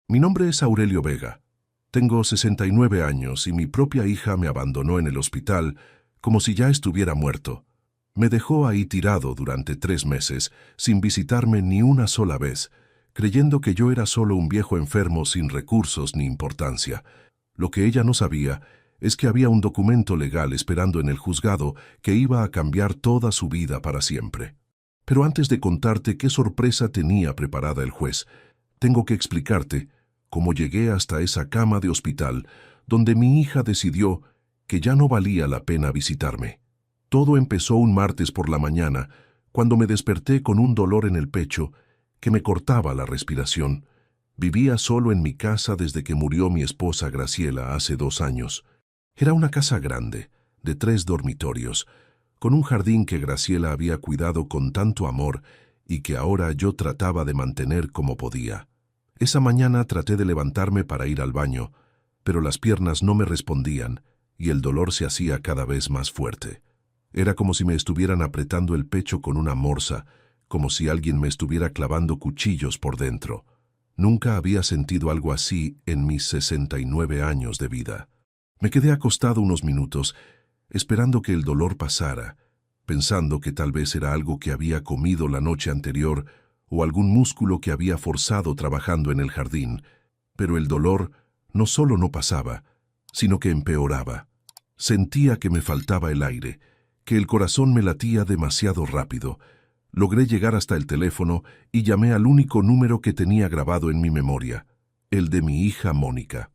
Mi nombre es Aurelio Vega. Tengo 69 años y mi propia hija me abandonó en el hospital como si ya estuviera muerto. Me dejó ahí tirado durante 3 meses, sin visitarme ni una sola vez, creyendo que yo era solo un viejo enfermo sin recursos ni importancia. Lo que ella no sabía es que había un documento legal esperando en el juzgado que iba a cambiar toda su vida para siempre. Pero antes de contarte qué sorpresa tenía preparada el juez, tengo que explicarte cómo llegué hasta esa cama de hospital donde mi hija decidió que ya no valía la pena visitarme. Todo empezó un martes por la mañana, cuando me desperté con un dolor en el pecho que me cortaba la respiración. Vivía solo en mi casa desde que murió mi esposa Graciela hace 2 años. Era una casa grande, de 3 dormitorios, con un jardín que Graciela había cuidado con tanto amor y que ahora yo trataba de mantener como podía. Esa mañana traté de levantarme para ir al baño, pero las piernas no me respondían y el dolor se hacía cada vez más fuerte. Era como si me estuvieran apretando el pecho con una morsa, como si alguien me estuviera clavando cuchillos por dentro. Nunca había sentido algo así en mis 69 años de vida. Me quedé acostado unos minutos, esperando que el dolor pasara, pensando que tal vez era algo que había comido la noche anterior o algún músculo que había forzado trabajando en el jardín, pero el dolor no solo no pasaba, sino que empeoraba. Sentía que me faltaba el aire, que el corazón me latía demasiado rápido. Logré llegar hasta el teléfono y llamé al único número que tenía grabado en mi memoria, el de mi hija Mónica.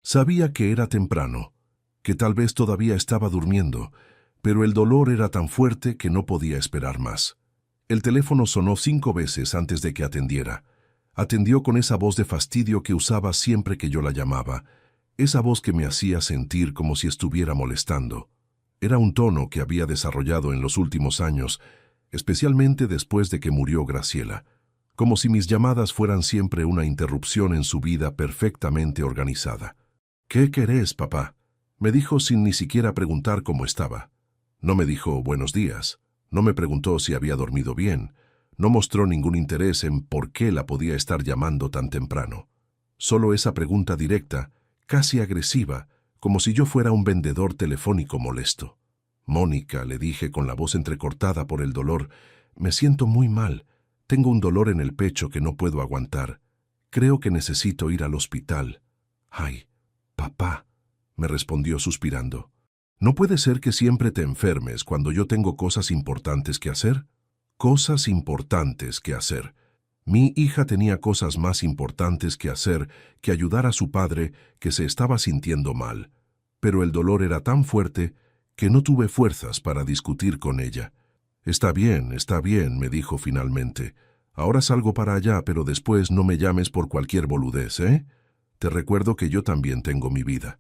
Sabía que era temprano, que tal vez todavía estaba durmiendo, pero el dolor era tan fuerte que no podía esperar más. El teléfono sonó 5 veces antes de que atendiera. Atendió con esa voz de fastidio que usaba siempre que yo la llamaba, esa voz que me hacía sentir como si estuviera molestando. Era un tono que había desarrollado en los últimos años, especialmente después de que murió Graciela, como si mis llamadas fueran siempre una interrupción en su vida perfectamente organizada. «¿Qué querés, papá?», me dijo sin ni siquiera preguntar cómo estaba. No me dijo buenos días, no me preguntó si había dormido bien, no mostró ningún interés en por qué la podía estar llamando tan temprano. Solo esa pregunta directa, casi agresiva, como si yo fuera un vendedor telefónico molesto. «Mónica», le dije con la voz entrecortada por el dolor, «me siento muy mal. Tengo un dolor en el pecho que no puedo aguantar. Creo que necesito ir al hospital». «Ay, papá», me respondió suspirando. «¿No puede ser que siempre te enfermes cuando yo tengo cosas importantes que hacer?» Cosas importantes que hacer. Mi hija tenía cosas más importantes que hacer que ayudar a su padre que se estaba sintiendo mal. Pero el dolor era tan fuerte que no tuve fuerzas para discutir con ella. Está bien», me dijo finalmente. «Ahora salgo para allá, pero después no me llames por cualquier boludez, ¿eh? Te recuerdo que yo también tengo mi vida».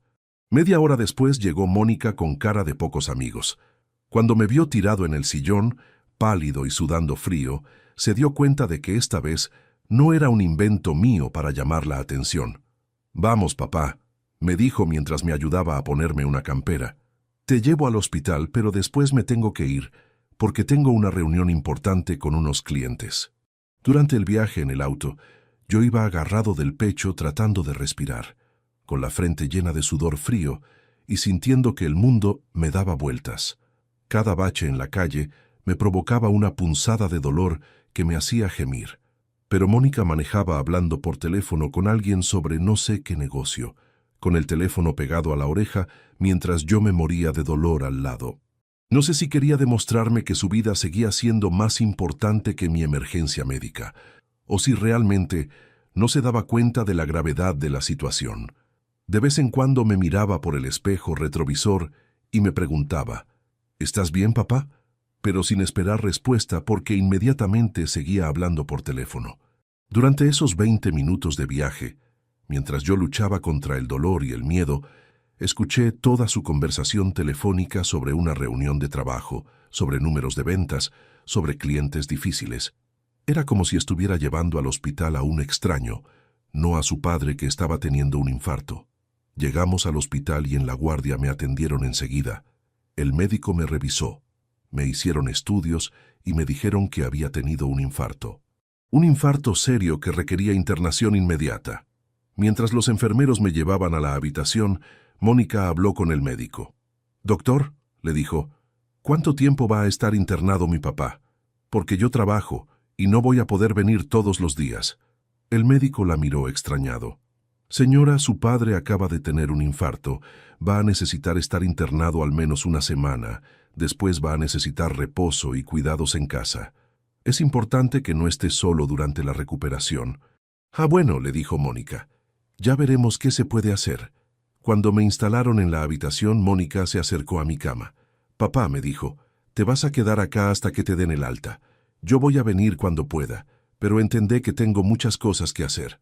Media hora después llegó Mónica con cara de pocos amigos. Cuando me vio tirado en el sillón, pálido y sudando frío, se dio cuenta de que esta vez no era un invento mío para llamar la atención. «Vamos, papá», me dijo mientras me ayudaba a ponerme una campera. «Te llevo al hospital, pero después me tengo que ir, porque tengo una reunión importante con unos clientes». Durante el viaje en el auto, yo iba agarrado del pecho tratando de respirar, con la frente llena de sudor frío y sintiendo que el mundo me daba vueltas. Cada bache en la calle me provocaba una punzada de dolor que me hacía gemir. Pero Mónica manejaba hablando por teléfono con alguien sobre no sé qué negocio, con el teléfono pegado a la oreja mientras yo me moría de dolor al lado. No sé si quería demostrarme que su vida seguía siendo más importante que mi emergencia médica, o si realmente no se daba cuenta de la gravedad de la situación. De vez en cuando me miraba por el espejo retrovisor y me preguntaba, «¿Estás bien, papá?», pero sin esperar respuesta porque inmediatamente seguía hablando por teléfono. Durante esos 20 minutos de viaje, mientras yo luchaba contra el dolor y el miedo, escuché toda su conversación telefónica sobre una reunión de trabajo, sobre números de ventas, sobre clientes difíciles. Era como si estuviera llevando al hospital a un extraño, no a su padre que estaba teniendo un infarto. Llegamos al hospital y en la guardia me atendieron enseguida. El médico me revisó, me hicieron estudios y me dijeron que había tenido un infarto. Un infarto serio que requería internación inmediata. Mientras los enfermeros me llevaban a la habitación, Mónica habló con el médico. «Doctor», le dijo, «¿cuánto tiempo va a estar internado mi papá? Porque yo trabajo y no voy a poder venir todos los días». El médico la miró extrañado. «Señora, su padre acaba de tener un infarto. Va a necesitar estar internado al menos una semana. Después va a necesitar reposo y cuidados en casa. Es importante que no esté solo durante la recuperación». «Ah, bueno», le dijo Mónica. «Ya veremos qué se puede hacer». Cuando me instalaron en la habitación, Mónica se acercó a mi cama. «Papá», me dijo, «te vas a quedar acá hasta que te den el alta. Yo voy a venir cuando pueda, pero entendé que tengo muchas cosas que hacer».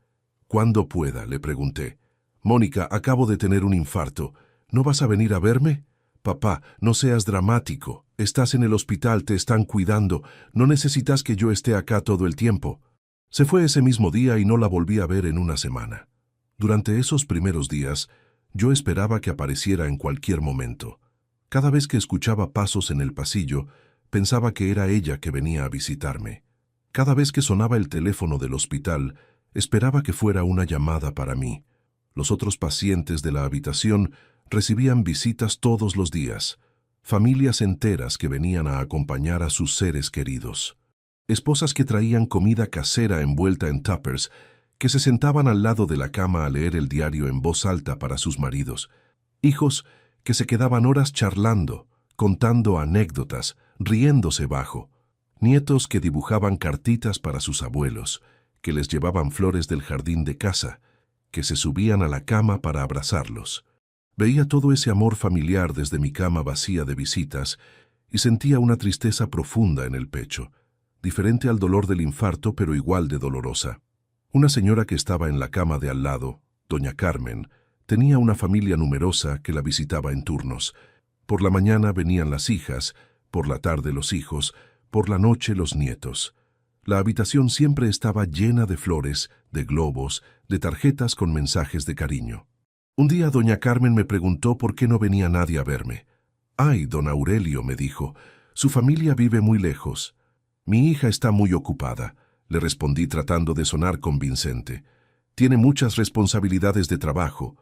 «¿Cuándo pueda?», le pregunté. «Mónica, acabo de tener un infarto. ¿No vas a venir a verme?» «Papá, no seas dramático. Estás en el hospital, te están cuidando. No necesitas que yo esté acá todo el tiempo». Se fue ese mismo día y no la volví a ver en una semana. Durante esos primeros días, yo esperaba que apareciera en cualquier momento. Cada vez que escuchaba pasos en el pasillo, pensaba que era ella que venía a visitarme. Cada vez que sonaba el teléfono del hospital, esperaba que fuera una llamada para mí. Los otros pacientes de la habitación recibían visitas todos los días, familias enteras que venían a acompañar a sus seres queridos. Esposas que traían comida casera envuelta en tuppers, que se sentaban al lado de la cama a leer el diario en voz alta para sus maridos. Hijos que se quedaban horas charlando, contando anécdotas, riéndose bajo. Nietos que dibujaban cartitas para sus abuelos, que les llevaban flores del jardín de casa, que se subían a la cama para abrazarlos. Veía todo ese amor familiar desde mi cama vacía de visitas y sentía una tristeza profunda en el pecho, diferente al dolor del infarto pero igual de dolorosa. Una señora que estaba en la cama de al lado, doña Carmen, tenía una familia numerosa que la visitaba en turnos. Por la mañana venían las hijas, por la tarde los hijos, por la noche los nietos. La habitación siempre estaba llena de flores, de globos, de tarjetas con mensajes de cariño. Un día doña Carmen me preguntó por qué no venía nadie a verme. «Ay, don Aurelio», me dijo, «su familia vive muy lejos». «Mi hija está muy ocupada», le respondí tratando de sonar convincente. «Tiene muchas responsabilidades de trabajo».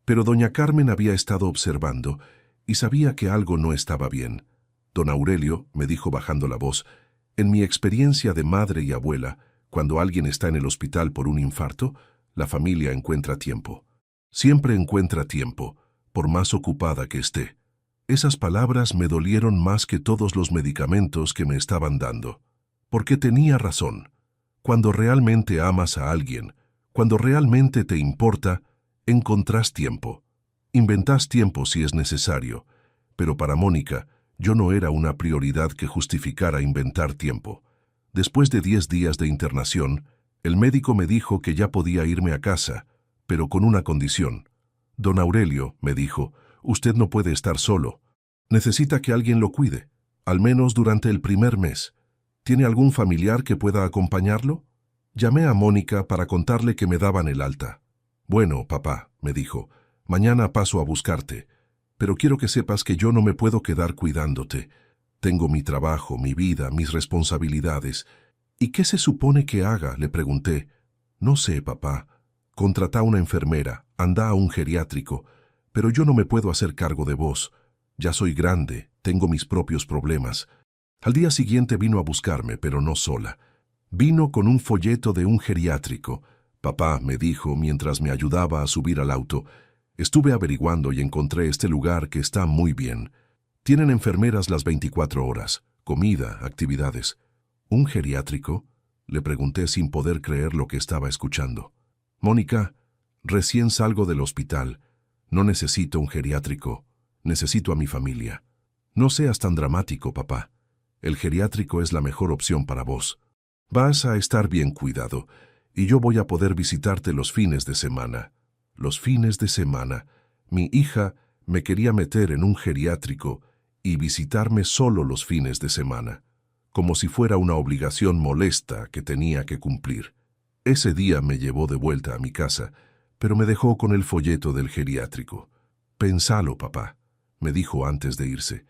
Pero doña Carmen había estado observando y sabía que algo no estaba bien. «Don Aurelio», me dijo bajando la voz, «en mi experiencia de madre y abuela, cuando alguien está en el hospital por un infarto, la familia encuentra tiempo. Siempre encuentra tiempo, por más ocupada que esté». Esas palabras me dolieron más que todos los medicamentos que me estaban dando. Porque tenía razón. Cuando realmente amas a alguien, cuando realmente te importa, encontrás tiempo. Inventás tiempo si es necesario. Pero para Mónica, yo no era una prioridad que justificara inventar tiempo. Después de 10 días de internación, el médico me dijo que ya podía irme a casa, pero con una condición. «Don Aurelio», me dijo, «usted no puede estar solo. Necesita que alguien lo cuide, al menos durante el primer mes. ¿Tiene algún familiar que pueda acompañarlo?» Llamé a Mónica para contarle que me daban el alta. «Bueno, papá», me dijo, «mañana paso a buscarte, pero quiero que sepas que yo no me puedo quedar cuidándote. Tengo mi trabajo, mi vida, mis responsabilidades». «¿Y qué se supone que haga?», le pregunté. «No sé, papá. Contratá una enfermera, anda a un geriátrico, pero yo no me puedo hacer cargo de vos. Ya soy grande, tengo mis propios problemas». Al día siguiente vino a buscarme, pero no sola. Vino con un folleto de un geriátrico. «Papá», me dijo mientras me ayudaba a subir al auto, «estuve averiguando y encontré este lugar que está muy bien. Tienen enfermeras las 24 horas, comida, actividades». «¿Un geriátrico?», le pregunté sin poder creer lo que estaba escuchando. «Mónica, recién salgo del hospital. No necesito un geriátrico, necesito a mi familia». «No seas tan dramático, papá. El geriátrico es la mejor opción para vos. Vas a estar bien cuidado, y yo voy a poder visitarte los fines de semana». Los fines de semana. Mi hija me quería meter en un geriátrico y visitarme solo los fines de semana, como si fuera una obligación molesta que tenía que cumplir. Ese día me llevó de vuelta a mi casa, pero me dejó con el folleto del geriátrico. «Pensalo, papá», me dijo antes de irse.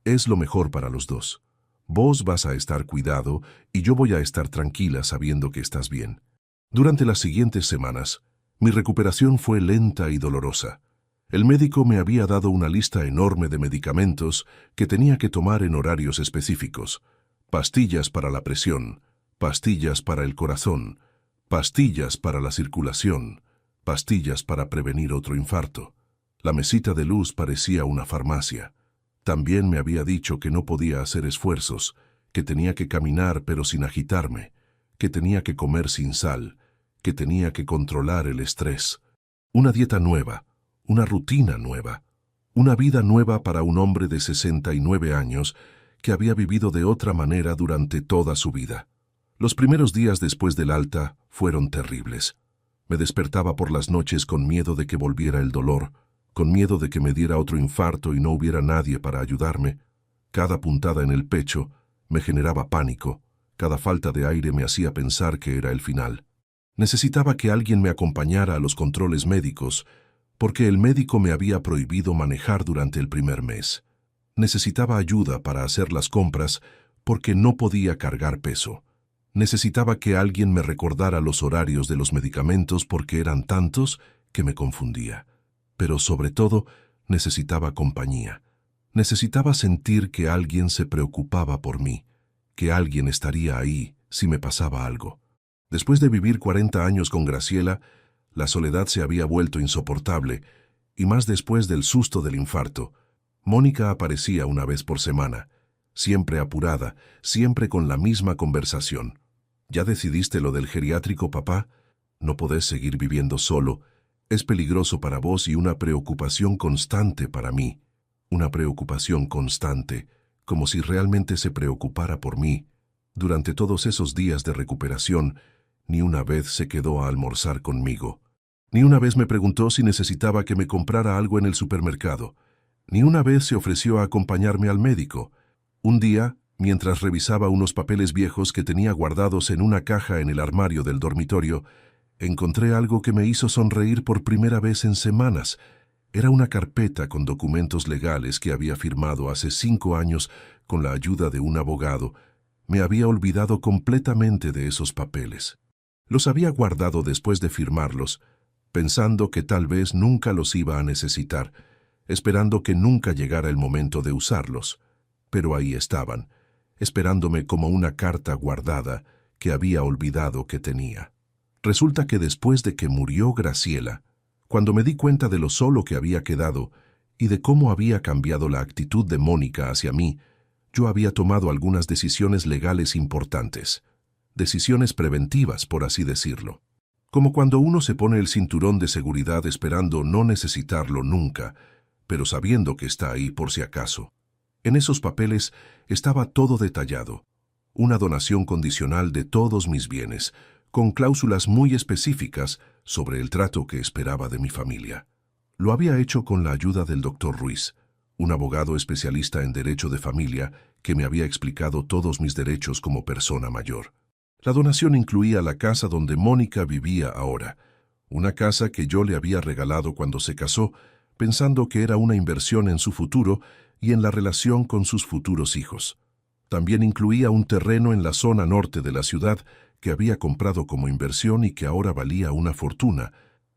«Es lo mejor para los dos. Vos vas a estar cuidado y yo voy a estar tranquila sabiendo que estás bien». Durante las siguientes semanas, Mi recuperación fue lenta y dolorosa. El médico me había dado una lista enorme de medicamentos que tenía que tomar en horarios específicos. Pastillas para la presión, pastillas para el corazón, pastillas para la circulación, pastillas para prevenir otro infarto. La mesita de luz parecía una farmacia. También me había dicho que no podía hacer esfuerzos, que tenía que caminar pero sin agitarme, que tenía que comer sin sal, que tenía que controlar el estrés. Una dieta nueva, una rutina nueva, una vida nueva para un hombre de 69 años que había vivido de otra manera durante toda su vida. Los primeros días después del alta fueron terribles. Me despertaba por las noches con miedo de que volviera el dolor, con miedo de que me diera otro infarto y no hubiera nadie para ayudarme. Cada puntada en el pecho me generaba pánico, cada falta de aire me hacía pensar que era el final. Necesitaba que alguien me acompañara a los controles médicos, porque el médico me había prohibido manejar durante el primer mes. Necesitaba ayuda para hacer las compras, porque no podía cargar peso. Necesitaba que alguien me recordara los horarios de los medicamentos porque eran tantos que me confundía. Pero sobre todo, necesitaba compañía. Necesitaba sentir que alguien se preocupaba por mí, que alguien estaría ahí si me pasaba algo. Después de vivir 40 años con Graciela, la soledad se había vuelto insoportable, y más después del susto del infarto. Mónica aparecía una vez por semana, siempre apurada, siempre con la misma conversación. ¿Ya decidiste lo del geriátrico, papá? No podés seguir viviendo solo. Es peligroso para vos y una preocupación constante para mí. Una preocupación constante, como si realmente se preocupara por mí. Durante todos esos días de recuperación, ni una vez se quedó a almorzar conmigo. Ni una vez me preguntó si necesitaba que me comprara algo en el supermercado. Ni una vez se ofreció a acompañarme al médico. Un día, mientras revisaba unos papeles viejos que tenía guardados en una caja en el armario del dormitorio, encontré algo que me hizo sonreír por primera vez en semanas. Era una carpeta con documentos legales que había firmado hace 5 años con la ayuda de un abogado. Me había olvidado completamente de esos papeles. Los había guardado después de firmarlos, pensando que tal vez nunca los iba a necesitar, esperando que nunca llegara el momento de usarlos. Pero ahí estaban, esperándome como una carta guardada que había olvidado que tenía. Resulta que después de que murió Graciela, cuando me di cuenta de lo solo que había quedado y de cómo había cambiado la actitud de Mónica hacia mí, yo había tomado algunas decisiones legales importantes. Decisiones preventivas, por así decirlo. Como cuando uno se pone el cinturón de seguridad esperando no necesitarlo nunca, pero sabiendo que está ahí por si acaso. En esos papeles estaba todo detallado. Una donación condicional de todos mis bienes, con cláusulas muy específicas sobre el trato que esperaba de mi familia. Lo había hecho con la ayuda del doctor Ruiz, un abogado especialista en derecho de familia que me había explicado todos mis derechos como persona mayor. La donación incluía la casa donde Mónica vivía ahora, una casa que yo le había regalado cuando se casó, pensando que era una inversión en su futuro y en la relación con sus futuros hijos. También incluía un terreno en la zona norte de la ciudad que había comprado como inversión y que ahora valía una fortuna,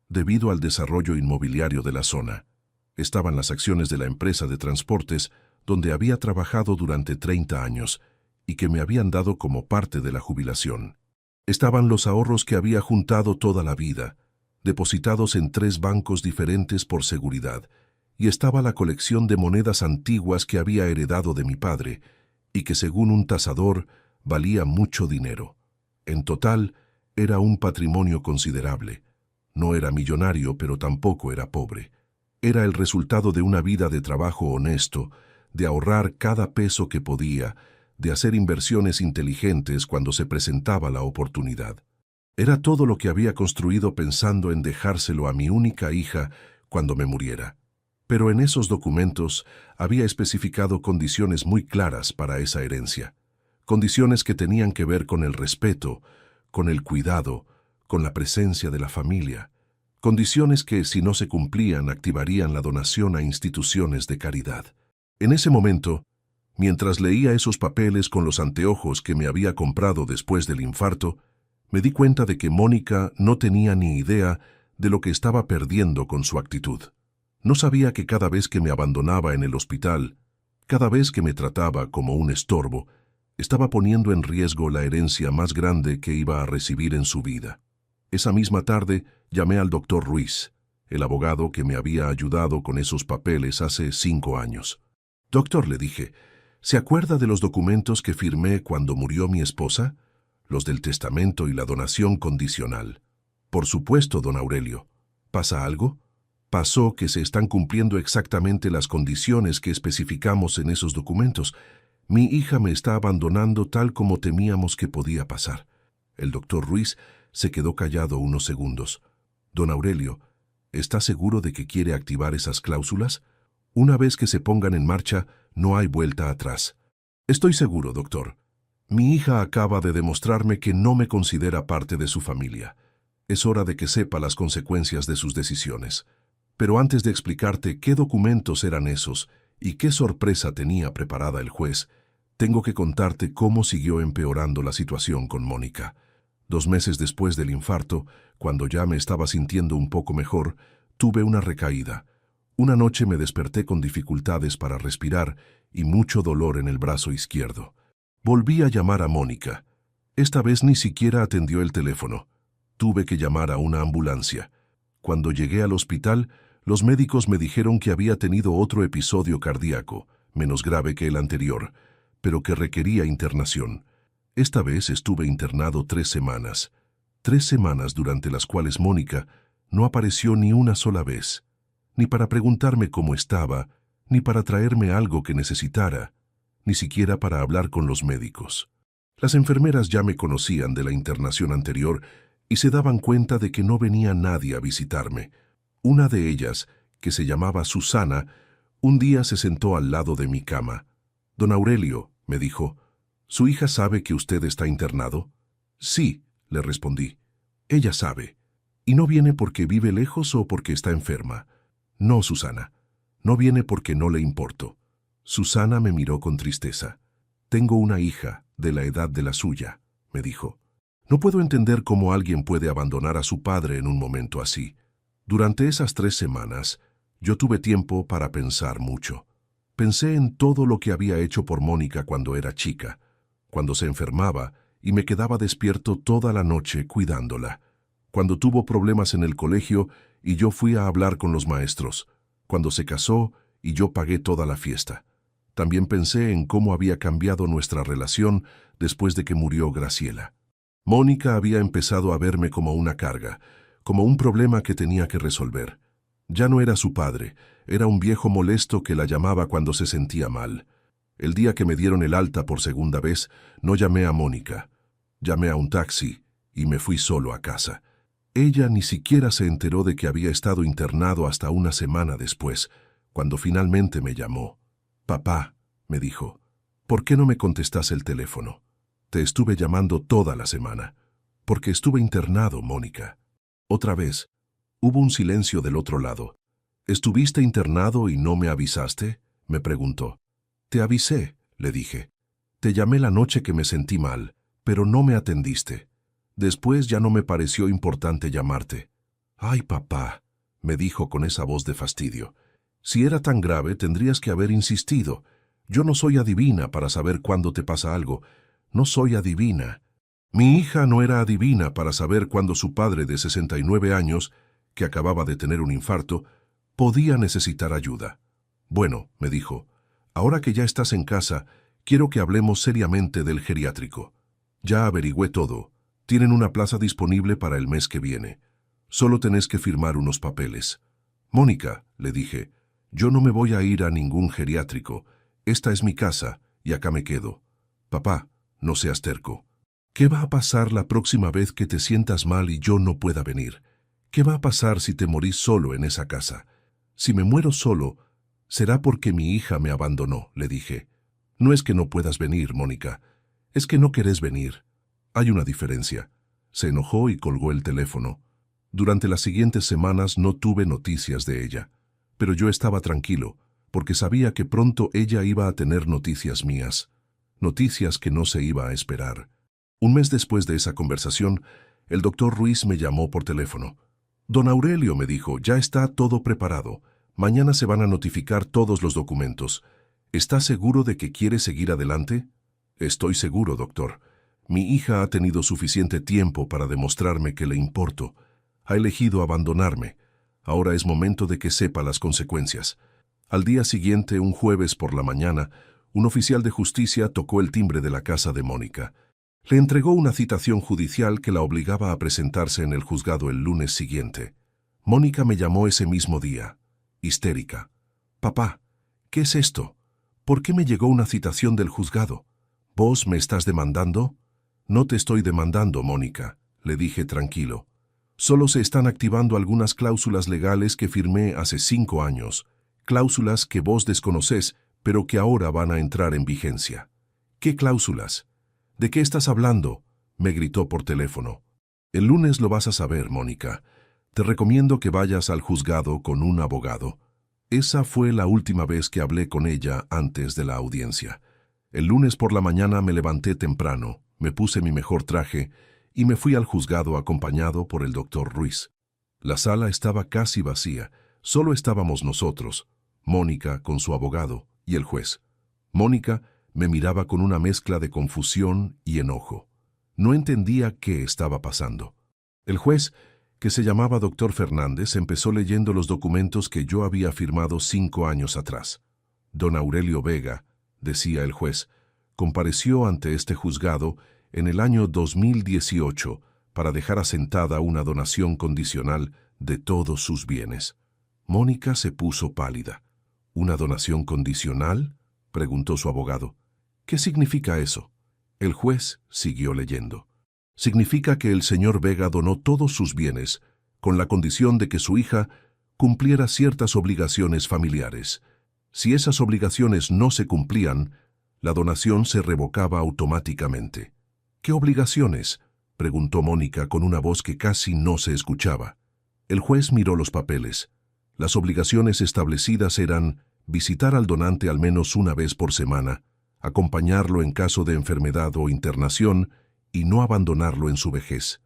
debido al desarrollo inmobiliario de la zona. Estaban las acciones de la empresa de transportes donde había trabajado durante 30 años y que me habían dado como parte de la jubilación. Estaban los ahorros que había juntado toda la vida, depositados en 3 bancos diferentes por seguridad, y estaba la colección de monedas antiguas que había heredado de mi padre y que según un tasador valía mucho dinero. En total, era un patrimonio considerable. No era millonario, pero tampoco era pobre. Era el resultado de una vida de trabajo honesto, de ahorrar cada peso que podía, de hacer inversiones inteligentes cuando se presentaba la oportunidad. Era todo lo que había construido pensando en dejárselo a mi única hija cuando me muriera. Pero en esos documentos había especificado condiciones muy claras para esa herencia. Condiciones que tenían que ver con el respeto, con el cuidado, con la presencia de la familia. Condiciones que, si no se cumplían, activarían la donación a instituciones de caridad. En ese momento, mientras leía esos papeles con los anteojos que me había comprado después del infarto, me di cuenta de que Mónica no tenía ni idea de lo que estaba perdiendo con su actitud. No sabía que cada vez que me abandonaba en el hospital, cada vez que me trataba como un estorbo, estaba poniendo en riesgo la herencia más grande que iba a recibir en su vida. Esa misma tarde llamé al doctor Ruiz, el abogado que me había ayudado con esos papeles hace 5 años. Doctor, le dije, ¿se acuerda de los documentos que firmé cuando murió mi esposa? Los del testamento y la donación condicional. Por supuesto, don Aurelio. ¿Pasa algo? Pasó que se están cumpliendo exactamente las condiciones que especificamos en esos documentos. Mi hija me está abandonando tal como temíamos que podía pasar. El doctor Ruiz se quedó callado unos segundos. Don Aurelio, ¿está seguro de que quiere activar esas cláusulas? Una vez que se pongan en marcha, no hay vuelta atrás. Estoy seguro, doctor. Mi hija acaba de demostrarme que no me considera parte de su familia. Es hora de que sepa las consecuencias de sus decisiones. Pero antes de explicarte qué documentos eran esos y qué sorpresa tenía preparada el juez, tengo que contarte cómo siguió empeorando la situación con Mónica. 2 meses después del infarto, cuando ya me estaba sintiendo un poco mejor, tuve una recaída. Una noche me desperté con dificultades para respirar y mucho dolor en el brazo izquierdo. Volví a llamar a Mónica. Esta vez ni siquiera atendió el teléfono. Tuve que llamar a una ambulancia. Cuando llegué al hospital, los médicos me dijeron que había tenido otro episodio cardíaco, menos grave que el anterior, pero que requería internación. Esta vez estuve internado 3 semanas. 3 semanas durante las cuales Mónica no apareció ni una sola vez, ni para preguntarme cómo estaba, ni para traerme algo que necesitara, ni siquiera para hablar con los médicos. Las enfermeras ya me conocían de la internación anterior y se daban cuenta de que no venía nadie a visitarme. Una de ellas, que se llamaba Susana, un día se sentó al lado de mi cama. «Don Aurelio», me dijo, «¿su hija sabe que usted está internado?» «Sí», le respondí. «Ella sabe. ¿Y no viene porque vive lejos o porque está enferma?» «No, Susana. No viene porque no le importo». Susana me miró con tristeza. «Tengo una hija, de la edad de la suya», me dijo. «No puedo entender cómo alguien puede abandonar a su padre en un momento así». Durante esas 3 semanas, yo tuve tiempo para pensar mucho. Pensé en todo lo que había hecho por Mónica cuando era chica, cuando se enfermaba y me quedaba despierto toda la noche cuidándola, cuando tuvo problemas en el colegio y yo fui a hablar con los maestros, cuando se casó y yo pagué toda la fiesta. También pensé en cómo había cambiado nuestra relación después de que murió Graciela. Mónica había empezado a verme como una carga, como un problema que tenía que resolver. Ya no era su padre, era un viejo molesto que la llamaba cuando se sentía mal. El día que me dieron el alta por segunda vez, no llamé a Mónica. Llamé a un taxi y me fui solo a casa. Ella ni siquiera se enteró de que había estado internado hasta una semana después, cuando finalmente me llamó. «Papá», me dijo, «¿por qué no me contestas el teléfono? Te estuve llamando toda la semana». «Porque estuve internado, Mónica». Otra vez, hubo un silencio del otro lado. «¿Estuviste internado y no me avisaste?», me preguntó. «Te avisé», le dije. «Te llamé la noche que me sentí mal, pero no me atendiste. Después ya no me pareció importante llamarte». «Ay, papá», me dijo con esa voz de fastidio. «Si era tan grave, tendrías que haber insistido. Yo no soy adivina para saber cuándo te pasa algo. No soy adivina». Mi hija no era adivina para saber cuándo su padre de 69 años, que acababa de tener un infarto, podía necesitar ayuda. «Bueno», me dijo, «ahora que ya estás en casa, quiero que hablemos seriamente del geriátrico. Ya averigüé todo. Tienen una plaza disponible para el mes que viene. Solo tenés que firmar unos papeles». «Mónica», le dije, «yo no me voy a ir a ningún geriátrico. Esta es mi casa y acá me quedo. Papá, no seas terco. ¿Qué va a pasar la próxima vez que te sientas mal y yo no pueda venir? ¿Qué va a pasar si te morís solo en esa casa? Si me muero solo, será porque mi hija me abandonó», le dije. «No es que no puedas venir, Mónica. Es que no querés venir. Hay una diferencia». Se enojó y colgó el teléfono. Durante las siguientes semanas no tuve noticias de ella. Pero yo estaba tranquilo, porque sabía que pronto ella iba a tener noticias mías. Noticias que no se iba a esperar. Un mes después de esa conversación, el doctor Ruiz me llamó por teléfono. Don Aurelio me dijo, ya está todo preparado. Mañana se van a notificar todos los documentos. ¿Está seguro de que quiere seguir adelante? Estoy seguro, doctor. Mi hija ha tenido suficiente tiempo para demostrarme que le importo. Ha elegido abandonarme. Ahora es momento de que sepa las consecuencias. Al día siguiente, un jueves por la mañana, un oficial de justicia tocó el timbre de la casa de Mónica. Le entregó una citación judicial que la obligaba a presentarse en el juzgado el lunes siguiente. Mónica me llamó ese mismo día, histérica. «Papá, ¿qué es esto? ¿Por qué me llegó una citación del juzgado? ¿Vos me estás demandando?» «No te estoy demandando, Mónica», le dije tranquilo. «Solo se están activando algunas cláusulas legales que firmé hace 5 años, cláusulas que vos desconocés, pero que ahora van a entrar en vigencia». «¿Qué cláusulas? ¿De qué estás hablando?», me gritó por teléfono. «El lunes lo vas a saber, Mónica. Te recomiendo que vayas al juzgado con un abogado». Esa fue la última vez que hablé con ella antes de la audiencia. El lunes por la mañana me levanté temprano, me puse mi mejor traje y me fui al juzgado acompañado por el doctor Ruiz. La sala estaba casi vacía, solo estábamos nosotros, Mónica con su abogado y el juez. Mónica me miraba con una mezcla de confusión y enojo. No entendía qué estaba pasando. El juez, que se llamaba doctor Fernández, empezó leyendo los documentos que yo había firmado 5 años atrás. Don Aurelio Vega, decía el juez, compareció ante este juzgado en el año 2018 para dejar asentada una donación condicional de todos sus bienes. Mónica se puso pálida. ¿Una donación condicional?, preguntó su abogado. ¿Qué significa eso? El juez siguió leyendo. Significa que el señor Vega donó todos sus bienes con la condición de que su hija cumpliera ciertas obligaciones familiares. Si esas obligaciones no se cumplían, la donación se revocaba automáticamente. ¿Qué obligaciones?, preguntó Mónica con una voz que casi no se escuchaba. El juez miró los papeles. Las obligaciones establecidas eran visitar al donante al menos una vez por semana, acompañarlo en caso de enfermedad o internación y no abandonarlo en su vejez.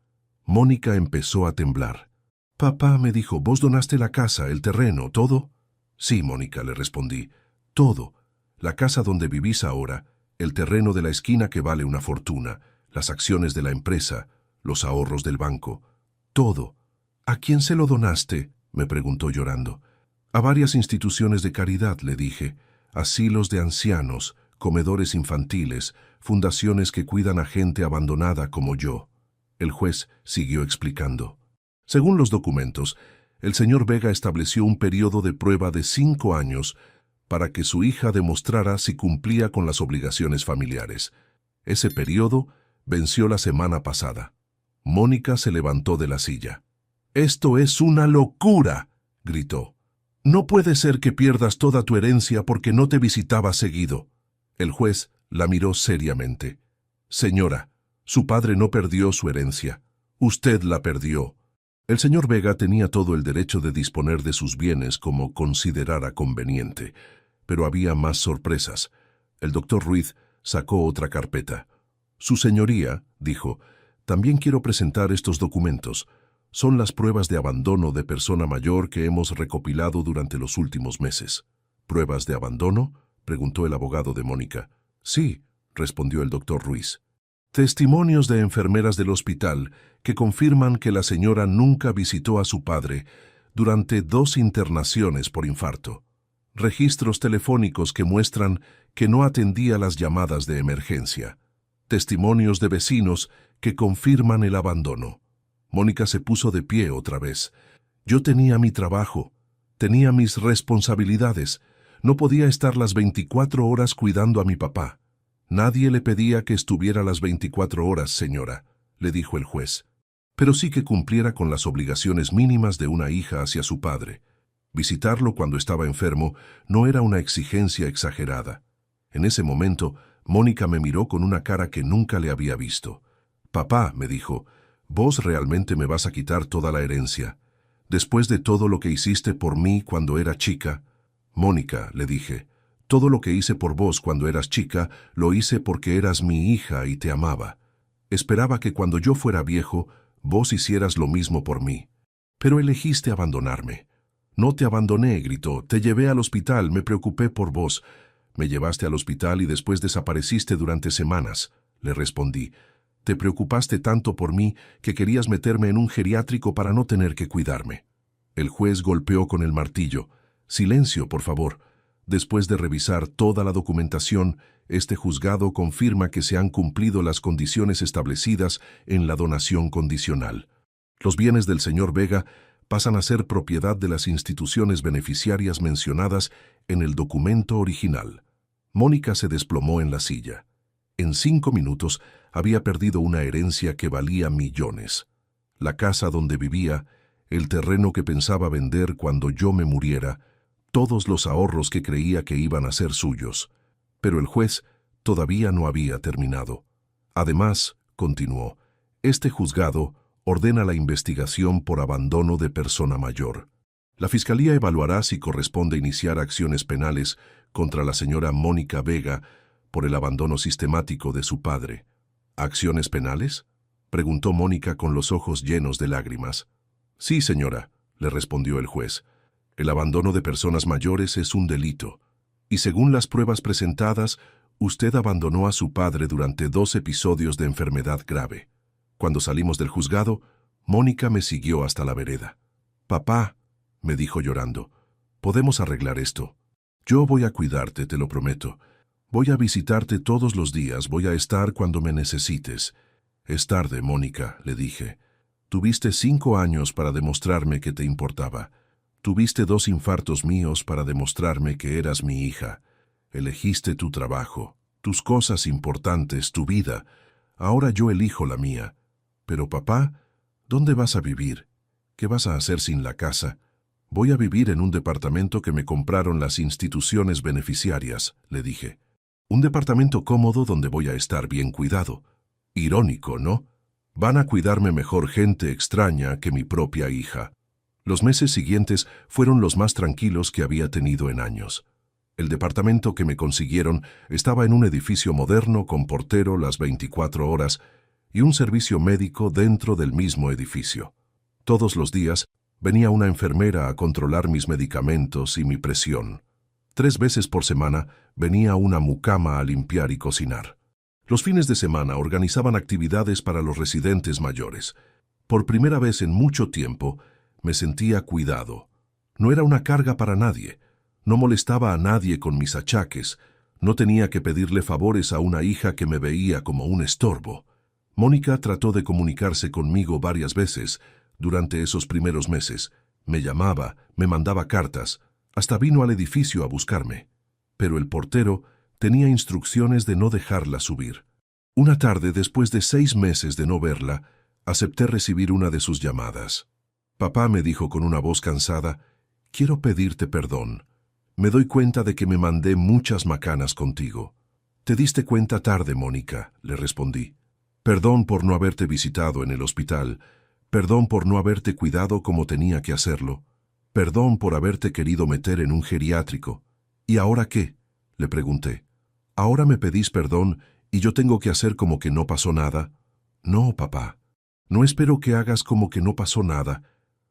Mónica empezó a temblar. «Papá», me dijo, «¿vos donaste la casa, el terreno, todo?» «Sí, Mónica», le respondí, «todo. La casa donde vivís ahora, el terreno de la esquina que vale una fortuna, las acciones de la empresa, los ahorros del banco, todo». «¿A quién se lo donaste?», me preguntó llorando. «A varias instituciones de caridad», le dije, «asilos de ancianos, comedores infantiles, fundaciones que cuidan a gente abandonada como yo». El juez siguió explicando. Según los documentos, el señor Vega estableció un periodo de prueba de 5 años para que su hija demostrara si cumplía con las obligaciones familiares. Ese periodo venció la semana pasada. Mónica se levantó de la silla. «¡Esto es una locura!», gritó. «No puede ser que pierdas toda tu herencia porque no te visitaba seguido». El juez la miró seriamente. «Señora, su padre no perdió su herencia. Usted la perdió». El señor Vega tenía todo el derecho de disponer de sus bienes como considerara conveniente, pero había más sorpresas. El doctor Ruiz sacó otra carpeta. «Su señoría», dijo, «también quiero presentar estos documentos. Son las pruebas de abandono de persona mayor que hemos recopilado durante los últimos meses». «¿Pruebas de abandono?», preguntó el abogado de Mónica. «Sí», respondió el doctor Ruiz. «Testimonios de enfermeras del hospital que confirman que la señora nunca visitó a su padre durante 2 internaciones por infarto. Registros telefónicos que muestran que no atendía las llamadas de emergencia. Testimonios de vecinos que confirman el abandono». Mónica se puso de pie otra vez. «Yo tenía mi trabajo, tenía mis responsabilidades. No podía estar las 24 horas cuidando a mi papá». «Nadie le pedía que estuviera las 24 horas, señora», le dijo el juez, «pero sí que cumpliera con las obligaciones mínimas de una hija hacia su padre. Visitarlo cuando estaba enfermo no era una exigencia exagerada». En ese momento, Mónica me miró con una cara que nunca le había visto. «Papá», me dijo, «vos realmente me vas a quitar toda la herencia. Después de todo lo que hiciste por mí cuando era chica». «Mónica», le dije, «todo lo que hice por vos cuando eras chica, lo hice porque eras mi hija y te amaba. Esperaba que cuando yo fuera viejo, vos hicieras lo mismo por mí». Pero elegiste abandonarme. No te abandoné, gritó. Te llevé al hospital, me preocupé por vos. Me llevaste al hospital y después desapareciste durante semanas, le respondí. Te preocupaste tanto por mí que querías meterme en un geriátrico para no tener que cuidarme. El juez golpeó con el martillo. Silencio, por favor. Después de revisar toda la documentación, este juzgado confirma que se han cumplido las condiciones establecidas en la donación condicional. Los bienes del señor Vega pasan a ser propiedad de las instituciones beneficiarias mencionadas en el documento original. Mónica se desplomó en la silla. En 5 minutos había perdido una herencia que valía millones. La casa donde vivía, el terreno que pensaba vender cuando yo me muriera, todos los ahorros que creía que iban a ser suyos. Pero el juez todavía no había terminado. Además, continuó, este juzgado ordena la investigación por abandono de persona mayor. La Fiscalía evaluará si corresponde iniciar acciones penales contra la señora Mónica Vega por el abandono sistemático de su padre. ¿Acciones penales?, preguntó Mónica con los ojos llenos de lágrimas. Sí, señora, le respondió el juez. El abandono de personas mayores es un delito, y según las pruebas presentadas, usted abandonó a su padre durante 2 episodios de enfermedad grave. Cuando salimos del juzgado, Mónica me siguió hasta la vereda. Papá, me dijo llorando, podemos arreglar esto. Yo voy a cuidarte, te lo prometo. Voy a visitarte todos los días, voy a estar cuando me necesites. Es tarde, Mónica, le dije. Tuviste 5 años para demostrarme que te importaba. Tuviste 2 infartos míos para demostrarme que eras mi hija. Elegiste tu trabajo, tus cosas importantes, tu vida. Ahora yo elijo la mía. Pero papá, ¿dónde vas a vivir? ¿Qué vas a hacer sin la casa? Voy a vivir en un departamento que me compraron las instituciones beneficiarias, le dije. Un departamento cómodo donde voy a estar bien cuidado. Irónico, ¿no? Van a cuidarme mejor gente extraña que mi propia hija. Los meses siguientes fueron los más tranquilos que había tenido en años. El departamento que me consiguieron estaba en un edificio moderno con portero las 24 horas y un servicio médico dentro del mismo edificio. Todos los días venía una enfermera a controlar mis medicamentos y mi presión. 3 veces por semana venía una mucama a limpiar y cocinar. Los fines de semana organizaban actividades para los residentes mayores. Por primera vez en mucho tiempo me sentía cuidado. No era una carga para nadie. No molestaba a nadie con mis achaques. No tenía que pedirle favores a una hija que me veía como un estorbo. Mónica trató de comunicarse conmigo varias veces durante esos primeros meses. Me llamaba, me mandaba cartas, hasta vino al edificio a buscarme. Pero el portero tenía instrucciones de no dejarla subir. Una tarde, después de 6 meses de no verla, acepté recibir una de sus llamadas. Papá, me dijo con una voz cansada, quiero pedirte perdón. Me doy cuenta de que me mandé muchas macanas contigo. Te diste cuenta tarde, Mónica, le respondí. Perdón por no haberte visitado en el hospital. Perdón por no haberte cuidado como tenía que hacerlo. Perdón por haberte querido meter en un geriátrico. ¿Y ahora qué?, le pregunté. ¿Ahora me pedís perdón y yo tengo que hacer como que no pasó nada? No, papá. No espero que hagas como que no pasó nada.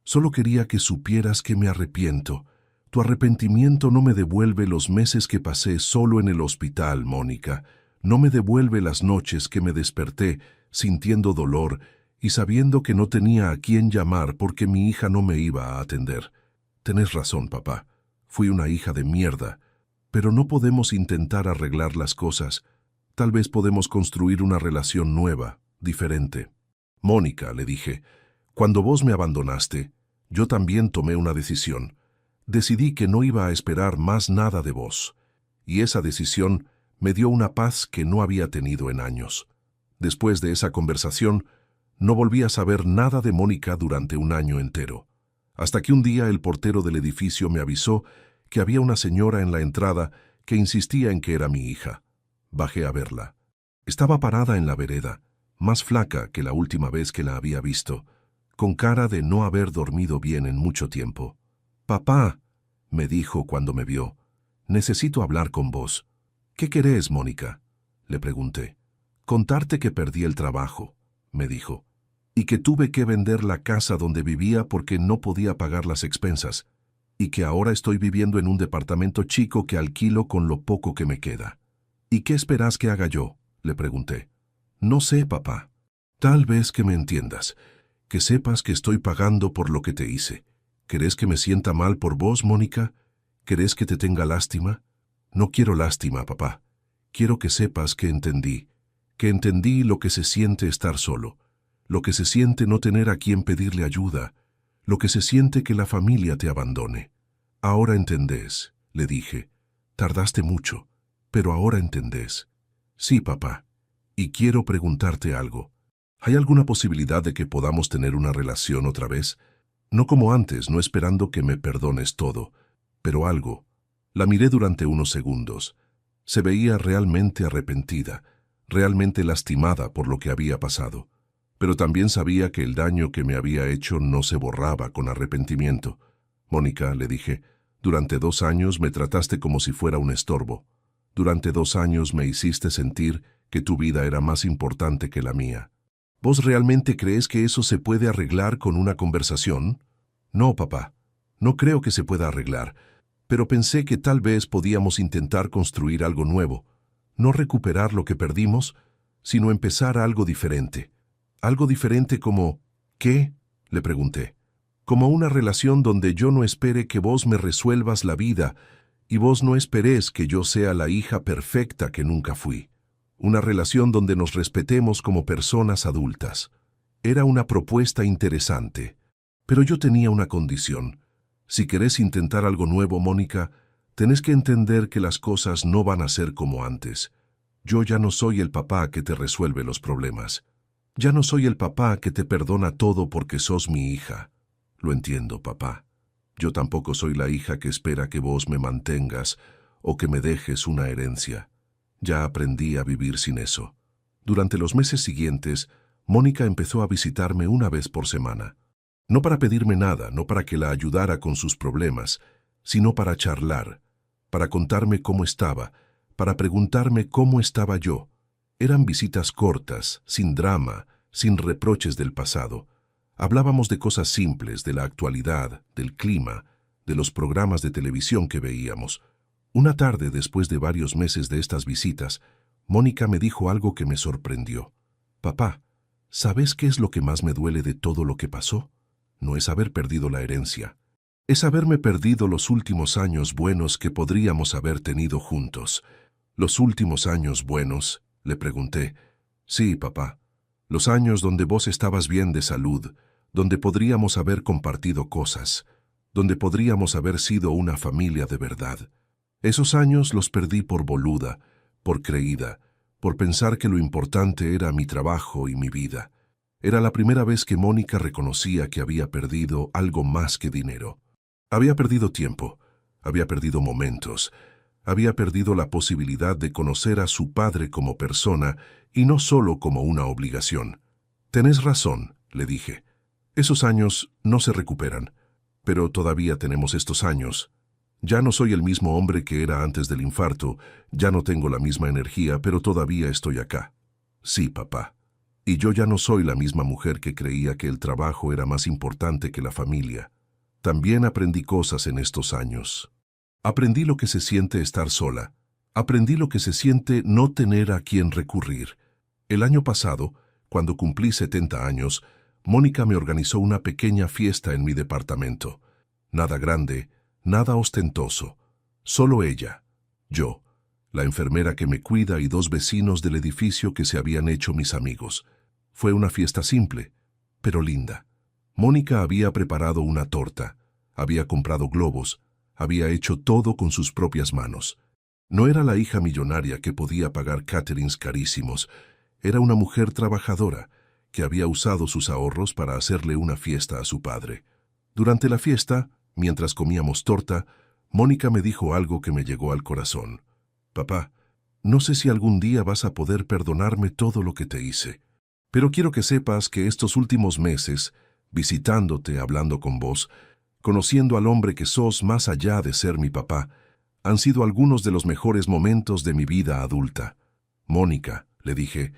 Solo quería que supieras que me arrepiento. Tu arrepentimiento no me devuelve los meses que pasé solo en el hospital, Mónica. No me devuelve las noches que me desperté sintiendo dolor y sabiendo que no tenía a quién llamar porque mi hija no me iba a atender. Tenés razón, papá. Fui una hija de mierda. Pero no podemos intentar arreglar las cosas. Tal vez podemos construir una relación nueva, diferente. Mónica, le dije, cuando vos me abandonaste, yo también tomé una decisión. Decidí que no iba a esperar más nada de vos. Y esa decisión me dio una paz que no había tenido en años. Después de esa conversación, no volví a saber nada de Mónica durante un año entero. Hasta que un día el portero del edificio me avisó que había una señora en la entrada que insistía en que era mi hija. Bajé a verla. Estaba parada en la vereda, más flaca que la última vez que la había visto, con cara de no haber dormido bien en mucho tiempo. «Papá», me dijo cuando me vio, «necesito hablar con vos». «¿Qué querés, Mónica?», le pregunté. «Contarte que perdí el trabajo», me dijo. y que tuve que vender la casa donde vivía porque no podía pagar las expensas, y que ahora estoy viviendo en un departamento chico que alquilo con lo poco que me queda. ¿Y qué esperas que haga yo?, le pregunté. No sé, papá. Tal vez que me entiendas, que sepas que estoy pagando por lo que te hice. ¿Querés que me sienta mal por vos, Mónica? ¿Querés que te tenga lástima? No quiero lástima, papá. Quiero que sepas que entendí lo que se siente estar solo, lo que se siente no tener a quien pedirle ayuda, lo que se siente que la familia te abandone. Ahora entendés, le dije. Tardaste mucho, pero ahora entendés. Sí, papá. Y quiero preguntarte algo. ¿Hay alguna posibilidad de que podamos tener una relación otra vez? No como antes, no esperando que me perdones todo, pero algo. La miré durante unos segundos. Se veía realmente arrepentida, realmente lastimada por lo que había pasado. Pero también sabía que el daño que me había hecho no se borraba con arrepentimiento. Mónica, le dije, durante 2 años me trataste como si fuera un estorbo. Durante 2 años me hiciste sentir que tu vida era más importante que la mía. ¿Vos realmente crees que eso se puede arreglar con una conversación? No, papá. No creo que se pueda arreglar, pero pensé que tal vez podíamos intentar construir algo nuevo. No recuperar lo que perdimos, sino empezar algo diferente. Algo diferente como, ¿qué?, le pregunté. Como una relación donde yo no espere que vos me resuelvas la vida y vos no esperés que yo sea la hija perfecta que nunca fui. Una relación donde nos respetemos como personas adultas. Era una propuesta interesante, pero yo tenía una condición. Si querés intentar algo nuevo, Mónica, tenés que entender que las cosas no van a ser como antes. Yo ya no soy el papá que te resuelve los problemas. Ya no soy el papá que te perdona todo porque sos mi hija. Lo entiendo, papá. Yo tampoco soy la hija que espera que vos me mantengas o que me dejes una herencia. Ya aprendí a vivir sin eso. Durante los meses siguientes, Mónica empezó a visitarme una vez por semana. No para pedirme nada, no para que la ayudara con sus problemas, sino para charlar, para contarme cómo estaba, para preguntarme cómo estaba yo. Eran visitas cortas, sin drama, sin reproches del pasado. Hablábamos de cosas simples, de la actualidad, del clima, de los programas de televisión que veíamos. Una tarde, después de varios meses de estas visitas, Mónica me dijo algo que me sorprendió. Papá, ¿sabes qué es lo que más me duele de todo lo que pasó? No es haber perdido la herencia. Es haberme perdido los últimos años buenos que podríamos haber tenido juntos. ¿Los últimos años buenos?, le pregunté. Sí, papá. Los años donde vos estabas bien de salud, donde podríamos haber compartido cosas, donde podríamos haber sido una familia de verdad. Esos años los perdí por boluda, por creída, por pensar que lo importante era mi trabajo y mi vida. Era la primera vez que Mónica reconocía que había perdido algo más que dinero. Había perdido tiempo, había perdido momentos, había perdido la posibilidad de conocer a su padre como persona y no solo como una obligación. Tenés razón, le dije. Esos años no se recuperan, pero todavía tenemos estos años. Ya no soy el mismo hombre que era antes del infarto, ya no tengo la misma energía, pero todavía estoy acá. Sí, papá. Y yo ya no soy la misma mujer que creía que el trabajo era más importante que la familia. También aprendí cosas en estos años. Aprendí lo que se siente estar sola. Aprendí lo que se siente no tener a quien recurrir. El año pasado, cuando cumplí 70 años, Mónica me organizó una pequeña fiesta en mi departamento. Nada grande, nada ostentoso. Solo ella, yo, la enfermera que me cuida y 2 vecinos del edificio que se habían hecho mis amigos. Fue una fiesta simple, pero linda. Mónica había preparado una torta, había comprado globos, había hecho todo con sus propias manos. No era la hija millonaria que podía pagar caterings carísimos, era una mujer trabajadora que había usado sus ahorros para hacerle una fiesta a su padre. Durante la fiesta, mientras comíamos torta, Mónica me dijo algo que me llegó al corazón. Papá, no sé si algún día vas a poder perdonarme todo lo que te hice, pero quiero que sepas que estos últimos meses, visitándote, hablando con vos, conociendo al hombre que sos más allá de ser mi papá, han sido algunos de los mejores momentos de mi vida adulta. Mónica, le dije,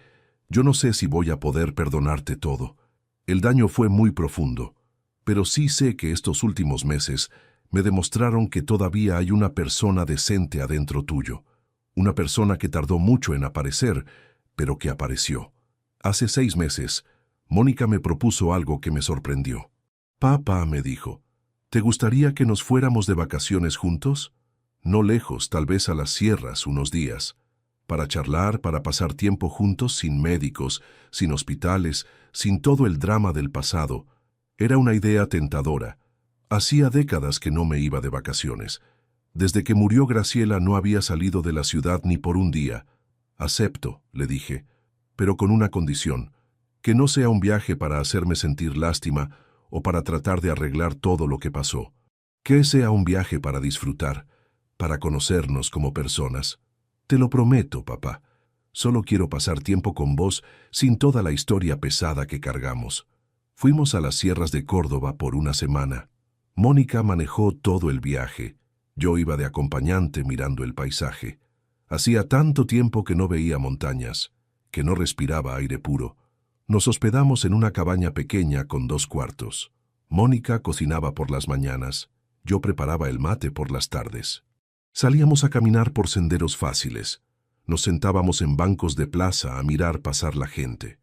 yo no sé si voy a poder perdonarte todo. El daño fue muy profundo, pero sí sé que estos últimos meses me demostraron que todavía hay una persona decente adentro tuyo, una persona que tardó mucho en aparecer, pero que apareció. Hace 6 meses, Mónica me propuso algo que me sorprendió. Papá, me dijo, ¿te gustaría que nos fuéramos de vacaciones juntos? No lejos, tal vez a las sierras unos días, para charlar, para pasar tiempo juntos sin médicos, sin hospitales, sin todo el drama del pasado. Era una idea tentadora. Hacía décadas que no me iba de vacaciones. Desde que murió Graciela no había salido de la ciudad ni por un día. Acepto, le dije, pero con una condición, que no sea un viaje para hacerme sentir lástima o para tratar de arreglar todo lo que pasó. Que sea un viaje para disfrutar, para conocernos como personas. Te lo prometo, papá. Solo quiero pasar tiempo con vos sin toda la historia pesada que cargamos. Fuimos a las sierras de Córdoba por una semana. Mónica manejó todo el viaje. Yo iba de acompañante mirando el paisaje. Hacía tanto tiempo que no veía montañas, que no respiraba aire puro. Nos hospedamos en una cabaña pequeña con 2 cuartos. Mónica cocinaba por las mañanas. Yo preparaba el mate por las tardes. Salíamos a caminar por senderos fáciles. Nos sentábamos en bancos de plaza a mirar pasar la gente.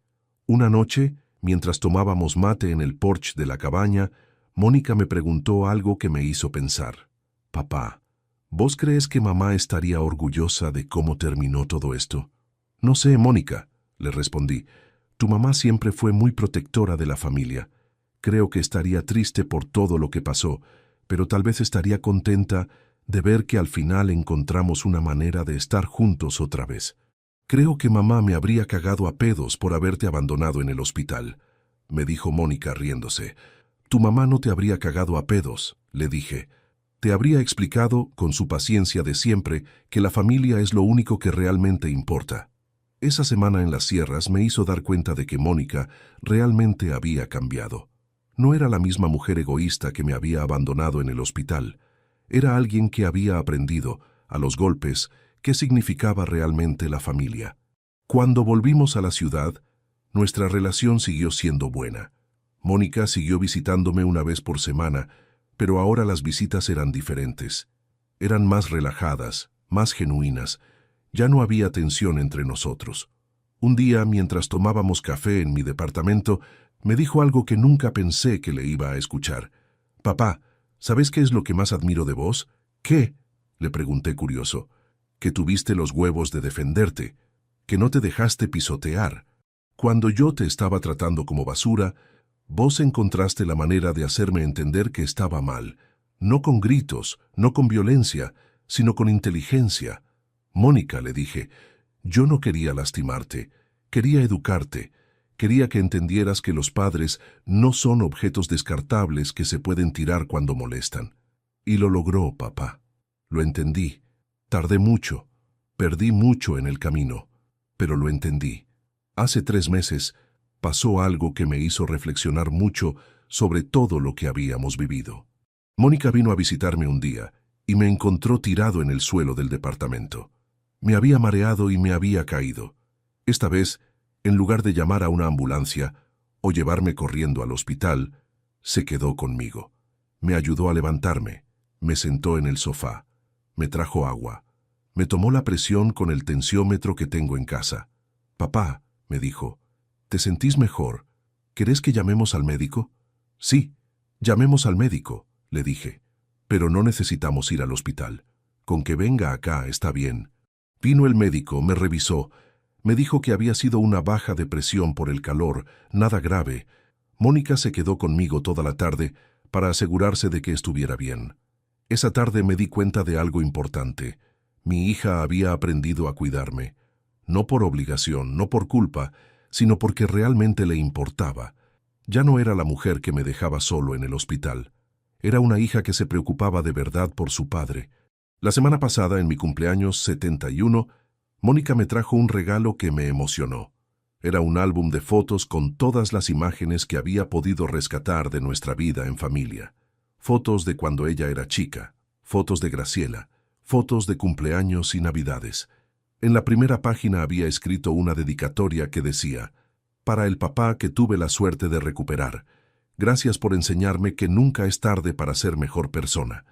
Una noche, mientras tomábamos mate en el porche de la cabaña, Mónica me preguntó algo que me hizo pensar. Papá, ¿vos crees que mamá estaría orgullosa de cómo terminó todo esto? No sé, Mónica, le respondí. Tu mamá siempre fue muy protectora de la familia. Creo que estaría triste por todo lo que pasó, pero tal vez estaría contenta de ver que al final encontramos una manera de estar juntos otra vez. Creo que mamá me habría cagado a pedos por haberte abandonado en el hospital, me dijo Mónica riéndose. Tu mamá no te habría cagado a pedos, le dije. Te habría explicado, con su paciencia de siempre, que la familia es lo único que realmente importa. Esa semana en las sierras me hizo dar cuenta de que Mónica realmente había cambiado. No era la misma mujer egoísta que me había abandonado en el hospital. Era alguien que había aprendido, a los golpes, qué significaba realmente la familia. Cuando volvimos a la ciudad, nuestra relación siguió siendo buena. Mónica siguió visitándome una vez por semana, pero ahora las visitas eran diferentes. Eran más relajadas, más genuinas. Ya no había tensión entre nosotros. Un día, mientras tomábamos café en mi departamento, me dijo algo que nunca pensé que le iba a escuchar. Papá, ¿sabes qué es lo que más admiro de vos? ¿Qué? Le pregunté curioso. Que tuviste los huevos de defenderte, que no te dejaste pisotear. Cuando yo te estaba tratando como basura, vos encontraste la manera de hacerme entender que estaba mal, no con gritos, no con violencia, sino con inteligencia. Mónica, le dije, yo no quería lastimarte, quería educarte, quería que entendieras que los padres no son objetos descartables que se pueden tirar cuando molestan. Y lo logró, papá. Lo entendí. Tardé mucho, perdí mucho en el camino, pero lo entendí. Hace 3 meses pasó algo que me hizo reflexionar mucho sobre todo lo que habíamos vivido. Mónica vino a visitarme un día y me encontró tirado en el suelo del departamento. Me había mareado y me había caído. Esta vez, en lugar de llamar a una ambulancia o llevarme corriendo al hospital, se quedó conmigo. Me ayudó a levantarme, me sentó en el sofá, me trajo agua, me tomó la presión con el tensiómetro que tengo en casa. Papá, me dijo, ¿te sentís mejor? ¿Querés que llamemos al médico? Sí, llamemos al médico, le dije. Pero no necesitamos ir al hospital. Con que venga acá está bien. Vino el médico, me revisó. Me dijo que había sido una baja de presión por el calor, nada grave. Mónica se quedó conmigo toda la tarde para asegurarse de que estuviera bien. Esa tarde me di cuenta de algo importante. Mi hija había aprendido a cuidarme. No por obligación, no por culpa, sino porque realmente le importaba. Ya no era la mujer que me dejaba solo en el hospital. Era una hija que se preocupaba de verdad por su padre. La semana pasada, en mi cumpleaños 71, Mónica me trajo un regalo que me emocionó. Era un álbum de fotos con todas las imágenes que había podido rescatar de nuestra vida en familia. Fotos de cuando ella era chica, fotos de Graciela, fotos de cumpleaños y navidades. En la primera página había escrito una dedicatoria que decía: para el papá que tuve la suerte de recuperar. Gracias por enseñarme que nunca es tarde para ser mejor persona.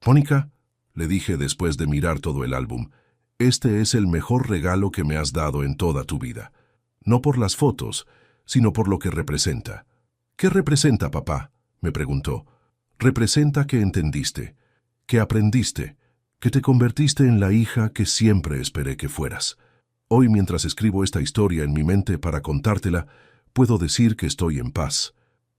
Mónica, le dije después de mirar todo el álbum, este es el mejor regalo que me has dado en toda tu vida. No por las fotos, sino por lo que representa. ¿Qué representa, papá?, me preguntó. Representa que entendiste, que aprendiste, que te convertiste en la hija que siempre esperé que fueras. Hoy, mientras escribo esta historia en mi mente para contártela, puedo decir que estoy en paz.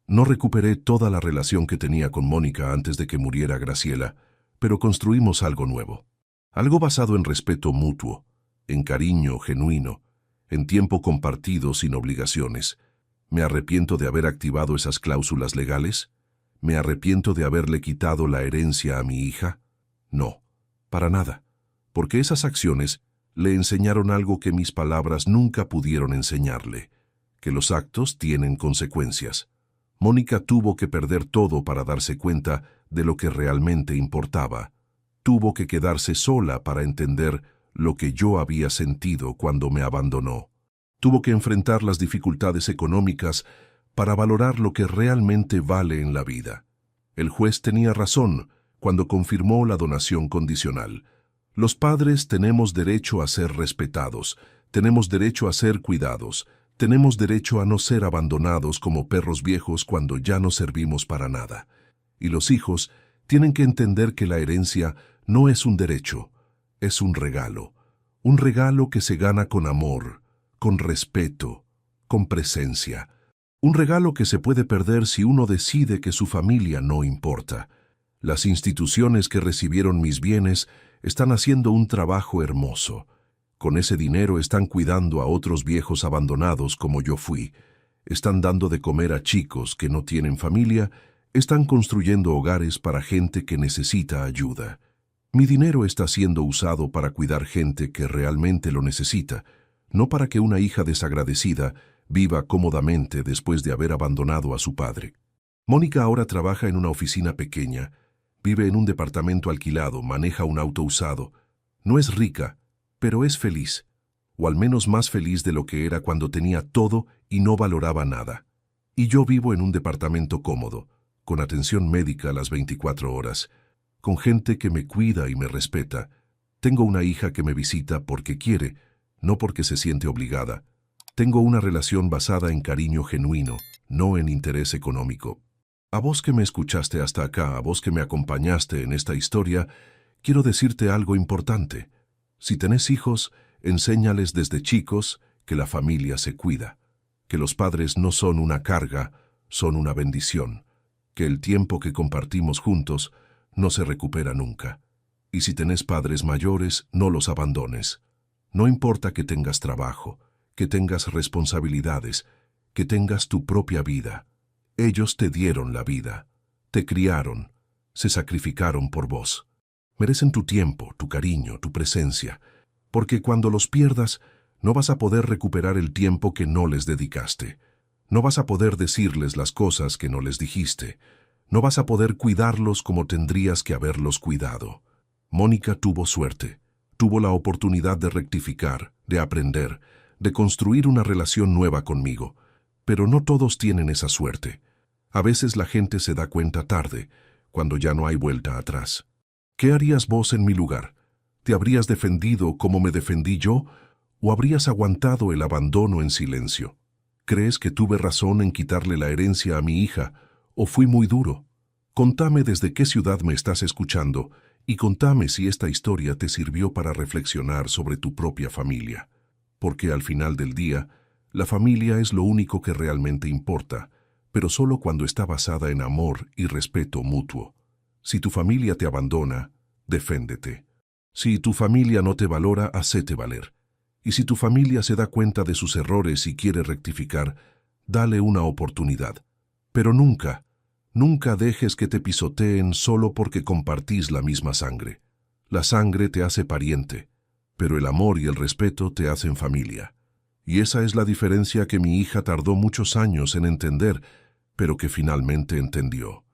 No recuperé toda la relación que tenía con Mónica antes de que muriera Graciela, pero construimos algo nuevo. Algo basado en respeto mutuo, en cariño genuino, en tiempo compartido sin obligaciones. ¿Me arrepiento de haber activado esas cláusulas legales? ¿Me arrepiento de haberle quitado la herencia a mi hija? No, para nada, porque esas acciones le enseñaron algo que mis palabras nunca pudieron enseñarle, que los actos tienen consecuencias. Mónica tuvo que perder todo para darse cuenta de lo que realmente importaba. Tuvo que quedarse sola para entender lo que yo había sentido cuando me abandonó. Tuvo que enfrentar las dificultades económicas para valorar lo que realmente vale en la vida. El juez tenía razón cuando confirmó la donación condicional. Los padres tenemos derecho a ser respetados, tenemos derecho a ser cuidados, tenemos derecho a no ser abandonados como perros viejos cuando ya no servimos para nada. Y los hijos tienen que entender que la herencia no es un derecho, es un regalo que se gana con amor, con respeto, con presencia. Un regalo que se puede perder si uno decide que su familia no importa. Las instituciones que recibieron mis bienes están haciendo un trabajo hermoso. Con ese dinero están cuidando a otros viejos abandonados como yo fui. Están dando de comer a chicos que no tienen familia, están construyendo hogares para gente que necesita ayuda. Mi dinero está siendo usado para cuidar gente que realmente lo necesita, no para que una hija desagradecida viva cómodamente después de haber abandonado a su padre. Mónica ahora trabaja en una oficina pequeña, vive en un departamento alquilado, maneja un auto usado. No es rica, pero es feliz, o al menos más feliz de lo que era cuando tenía todo y no valoraba nada. Y yo vivo en un departamento cómodo, con atención médica las 24 horas, con gente que me cuida y me respeta. Tengo una hija que me visita porque quiere, no porque se siente obligada. Tengo una relación basada en cariño genuino, no en interés económico. A vos que me escuchaste hasta acá, a vos que me acompañaste en esta historia, quiero decirte algo importante. Si tenés hijos, enséñales desde chicos que la familia se cuida, que los padres no son una carga, son una bendición, que el tiempo que compartimos juntos no se recupera nunca. Y si tenés padres mayores, no los abandones. No importa que tengas trabajo, que tengas responsabilidades, que tengas tu propia vida. Ellos te dieron la vida, te criaron, se sacrificaron por vos. Merecen tu tiempo, tu cariño, tu presencia, porque cuando los pierdas, no vas a poder recuperar el tiempo que no les dedicaste. No vas a poder decirles las cosas que no les dijiste. No vas a poder cuidarlos como tendrías que haberlos cuidado. Mónica tuvo suerte, tuvo la oportunidad de rectificar, de aprender, de construir una relación nueva conmigo, pero no todos tienen esa suerte. A veces la gente se da cuenta tarde, cuando ya no hay vuelta atrás. ¿Qué harías vos en mi lugar? ¿Te habrías defendido como me defendí yo, o habrías aguantado el abandono en silencio? ¿Crees que tuve razón en quitarle la herencia a mi hija, o fui muy duro? Contame desde qué ciudad me estás escuchando, y contame si esta historia te sirvió para reflexionar sobre tu propia familia. Porque al final del día, la familia es lo único que realmente importa, pero solo cuando está basada en amor y respeto mutuo. Si tu familia te abandona, deféndete. Si tu familia no te valora, hacete valer. Y si tu familia se da cuenta de sus errores y quiere rectificar, dale una oportunidad. Pero nunca dejes que te pisoteen solo porque compartís la misma sangre. La sangre te hace pariente, pero el amor y el respeto te hacen familia. Y esa es la diferencia que mi hija tardó muchos años en entender, pero que finalmente entendió.